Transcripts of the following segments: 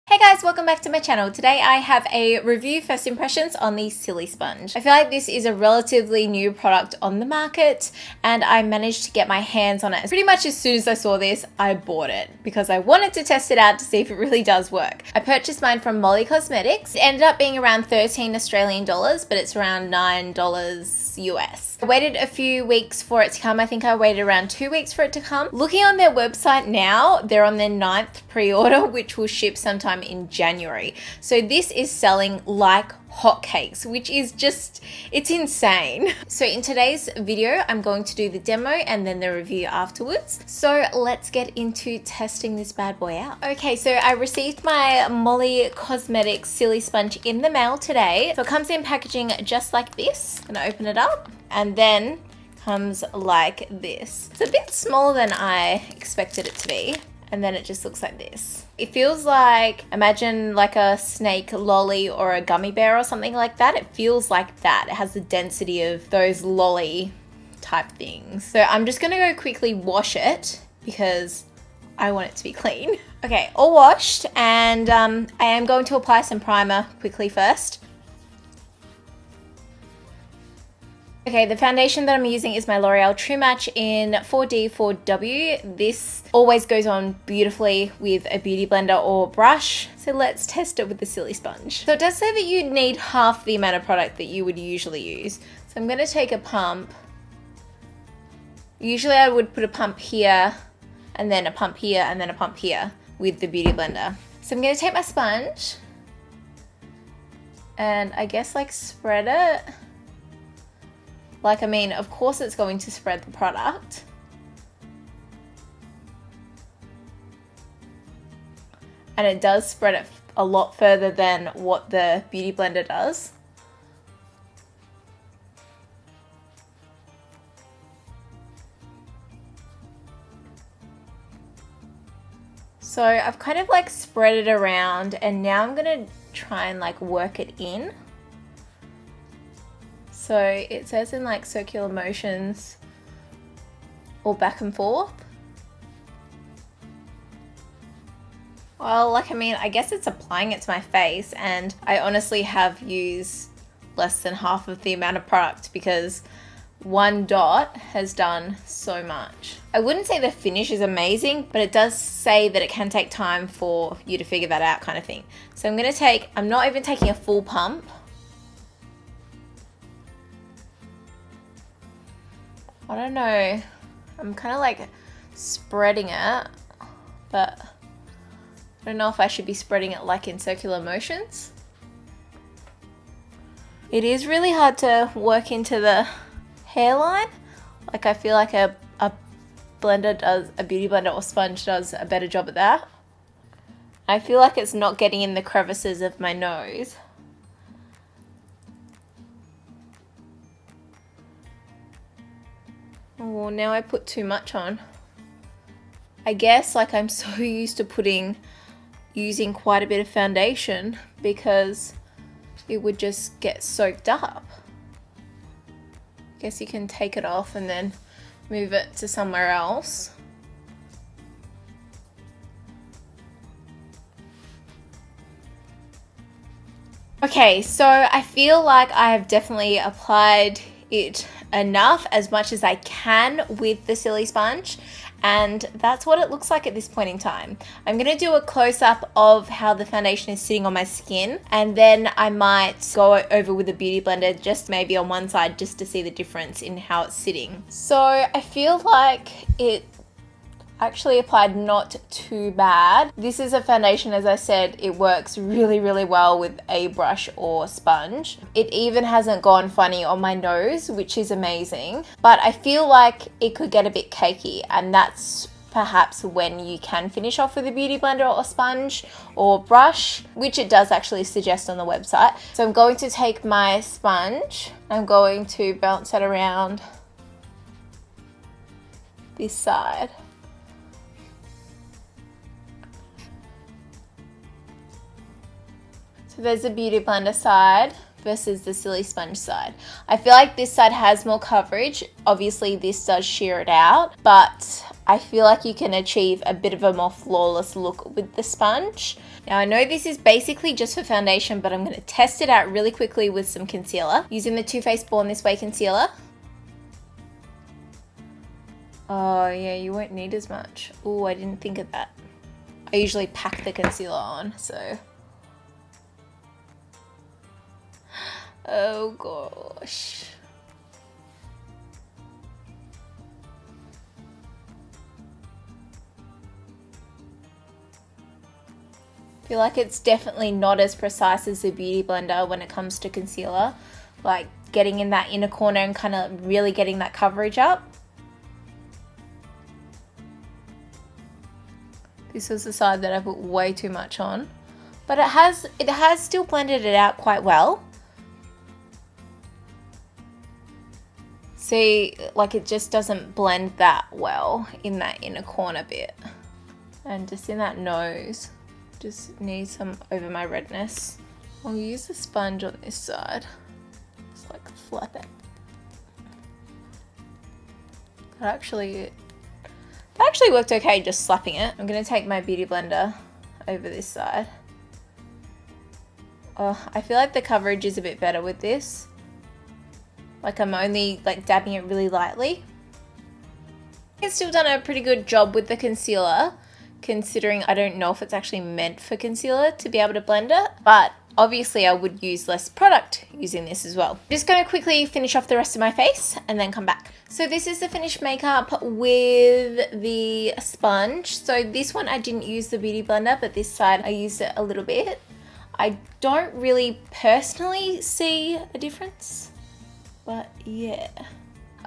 Hey guys, welcome back to my channel. Today I have a review first impressions on the Silisponge. I feel like this is a relatively new product on the market and I managed to get my hands on it. Pretty much as soon as I saw this, I bought it because I wanted to test it out to see if it really does work. I purchased mine from Molly Cosmetics. It ended up being around 13 Australian dollars, but it's around $9 US. I waited a few weeks for it to come. I think I waited around 2 weeks for it to come. Looking on their website now, they're on their 9th pre-order, which will ship sometime in January. So this is selling like hotcakes, which is just, it's insane. So in today's video, I'm going to do the demo and then the review afterwards. So let's get into testing this bad boy out. Okay, so I received my Molly Cosmetics Silisponge in the mail today. So it comes in packaging just like this. I'm gonna open it up and then comes like this. It's a bit smaller than I expected it to be. And then it just looks like this. It feels like, imagine like a snake lolly or a gummy bear or something like that. It feels like that. It has the density of those lolly type things. So I'm just gonna go quickly wash it because I want it to be clean. Okay, all washed, and I am going to apply some primer quickly first. Okay, the foundation that I'm using is my L'Oreal True Match in 4D4W. This always goes on beautifully with a beauty blender or brush. So let's test it with the Silisponge. So it does say that you need half the amount of product that you would usually use. So I'm gonna take a pump. Usually I would put a pump here, and then a pump here, and then a pump here with the beauty blender. So I'm gonna take my sponge and I guess like spread it. Like, I mean, of course it's going to spread the product. And it does spread it a lot further than what the beauty blender does. So I've kind of like spread it around and now I'm gonna try and like work it in. So it says in like circular motions or back and forth. Well, like, I mean, I guess it's applying it to my face, and I honestly have used less than half of the amount of product because one dot has done so much. I wouldn't say the finish is amazing, but it does say that it can take time for you to figure that out, kind of thing. So I'm not even taking a full pump. I don't know, I'm kind of like spreading it, but I don't know if I should be spreading it like in circular motions. It is really hard to work into the hairline. Like, I feel like a beauty blender or sponge does a better job at that. I feel like it's not getting in the crevices of my nose. Oh, now I put too much on. I guess like I'm so used to using quite a bit of foundation because it would just get soaked up. I guess you can take it off and then move it to somewhere else. Okay, so I feel like I have definitely applied it enough, as much as I can with the Silisponge, and that's what it looks like at this point in time. I'm going to do a close-up of how the foundation is sitting on my skin, and then I might go over with a beauty blender just maybe on one side just to see the difference in how it's sitting. So I feel like it actually applied not too bad. This is a foundation, as I said, it works really, really well with a brush or sponge. It even hasn't gone funny on my nose, which is amazing. But I feel like it could get a bit cakey, and that's perhaps when you can finish off with a beauty blender or sponge or brush, which it does actually suggest on the website. So I'm going to take my sponge, I'm going to bounce it around this side. There's a beauty blender side versus the Silisponge side. I feel like this side has more coverage. Obviously this does shear it out, but I feel like you can achieve a bit of a more flawless look with the sponge. Now I know this is basically just for foundation, but I'm going to test it out really quickly with some concealer using the Too Faced Born This Way concealer. Oh yeah, you won't need as much. Oh, I didn't think of that. I usually pack the concealer on, so. Oh gosh. I feel like it's definitely not as precise as the Beauty Blender when it comes to concealer. Like getting in that inner corner and kind of really getting that coverage up. This was the side that I put way too much on, but it has still blended it out quite well. See, like it just doesn't blend that well in that inner corner bit. And just in that nose, just need some over my redness. I'll use the sponge on this side. Just like flap it. That actually worked okay just slapping it. I'm gonna take my Beauty Blender over this side. Oh, I feel like the coverage is a bit better with this. Like I'm only like dabbing it really lightly. It's still done a pretty good job with the concealer, considering I don't know if it's actually meant for concealer to be able to blend it, but obviously I would use less product using this as well. I'm just going to quickly finish off the rest of my face and then come back. So this is the finished makeup with the sponge. So this one I didn't use the Beauty Blender, but this side I used it a little bit. I don't really personally see a difference, but yeah.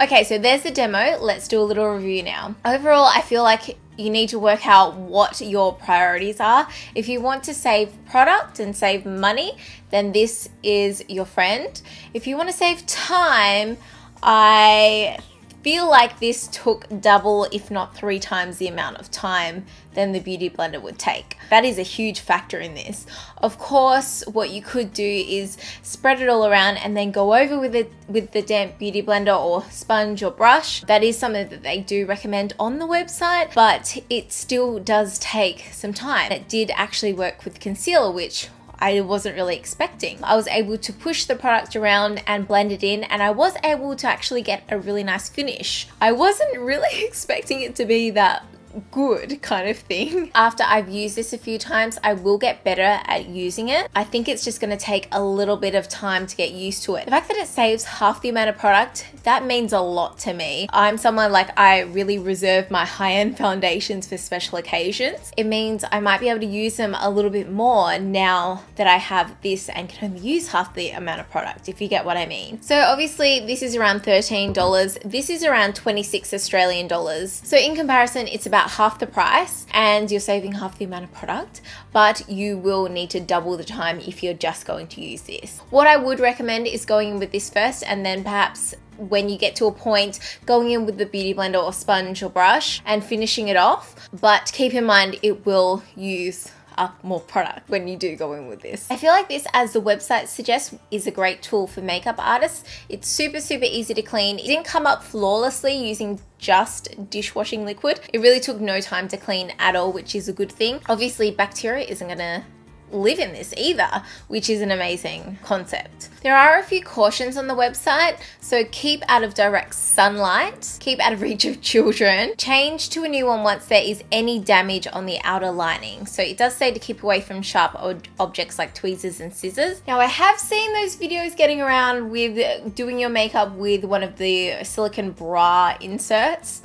Okay, so there's the demo. Let's do a little review now. Overall, I feel like you need to work out what your priorities are. If you want to save product and save money, then this is your friend. If you want to save time, I feel like this took double, if not 3 times the amount of time than the Beauty Blender would take. That is a huge factor in this. Of course, what you could do is spread it all around and then go over with it with the damp Beauty Blender or sponge or brush. That is something that they do recommend on the website, but it still does take some time. It did actually work with concealer, which I wasn't really expecting. I was able to push the product around and blend it in, and I was able to actually get a really nice finish. I wasn't really expecting it to be that good kind of thing. After I've used this a few times, I will get better at using it. I think it's just going to take a little bit of time to get used to it. The fact that it saves half the amount of product, that means a lot to me. I'm someone like I really reserve my high-end foundations for special occasions. It means I might be able to use them a little bit more now that I have this and can only use half the amount of product, if you get what I mean. So obviously this is around $13. This is around 26 Australian dollars. So in comparison, it's about half the price and you're saving half the amount of product, but you will need to double the time if you're just going to use this. What I would recommend is going in with this first, and then perhaps when you get to a point, going in with the Beauty Blender or sponge or brush and finishing it off. But keep in mind, it will use up more product when you do go in with this. I feel like this, as the website suggests, is a great tool for makeup artists. It's super easy to clean. It didn't come up flawlessly using just dishwashing liquid. It really took no time to clean at all, which is a good thing. Obviously, bacteria isn't gonna live in this either, which is an amazing concept. There are a few cautions on the website, so keep out of direct sunlight, keep out of reach of children, change to a new one once there is any damage on the outer lining. So it does say to keep away from sharp objects like tweezers and scissors. Now I have seen those videos getting around with doing your makeup with one of the silicone bra inserts,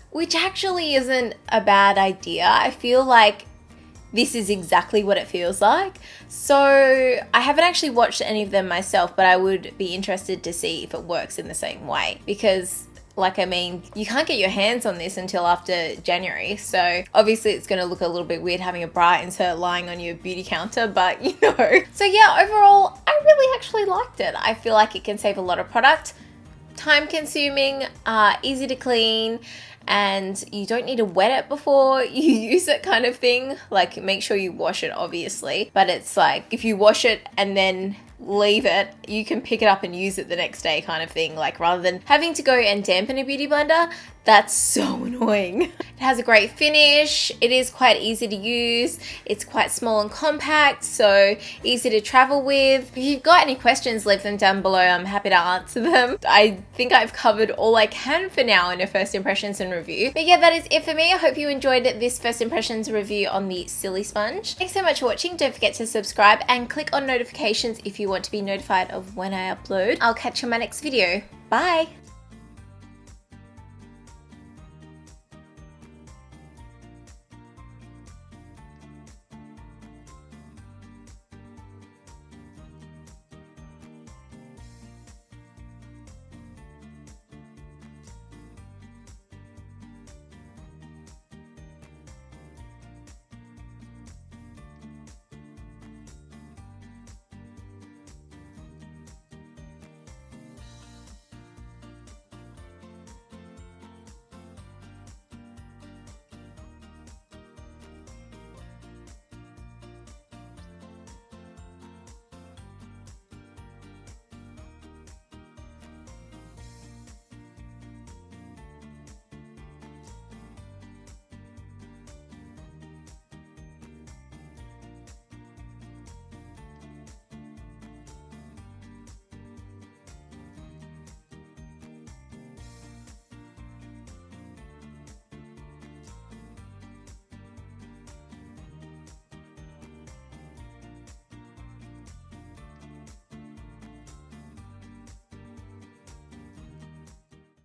which actually isn't a bad idea. I feel like this is exactly what it feels like. So I haven't actually watched any of them myself, but I would be interested to see if it works in the same way, because I mean, you can't get your hands on this until after January. So obviously it's going to look a little bit weird having a bra insert lying on your beauty counter, but you know. So yeah, overall, I really actually liked it. I feel like it can save a lot of product, time consuming, easy to clean, and you don't need to wet it before you use it kind of thing. Like, make sure you wash it obviously, but it's like if you wash it and then leave it, you can pick it up and use it the next day kind of thing. Like rather than having to go and dampen a beauty blender, that's so annoying. It has a great finish. It is quite easy to use. It's quite small and compact, so easy to travel with. If you've got any questions, leave them down below. I'm happy to answer them. I think I've covered all I can for now in a first impressions and review. But yeah, that is it for me. I hope you enjoyed this first impressions review on the Silisponge. Thanks so much for watching. Don't forget to subscribe and click on notifications if you want to be notified of when I upload. I'll catch you in my next video. Bye!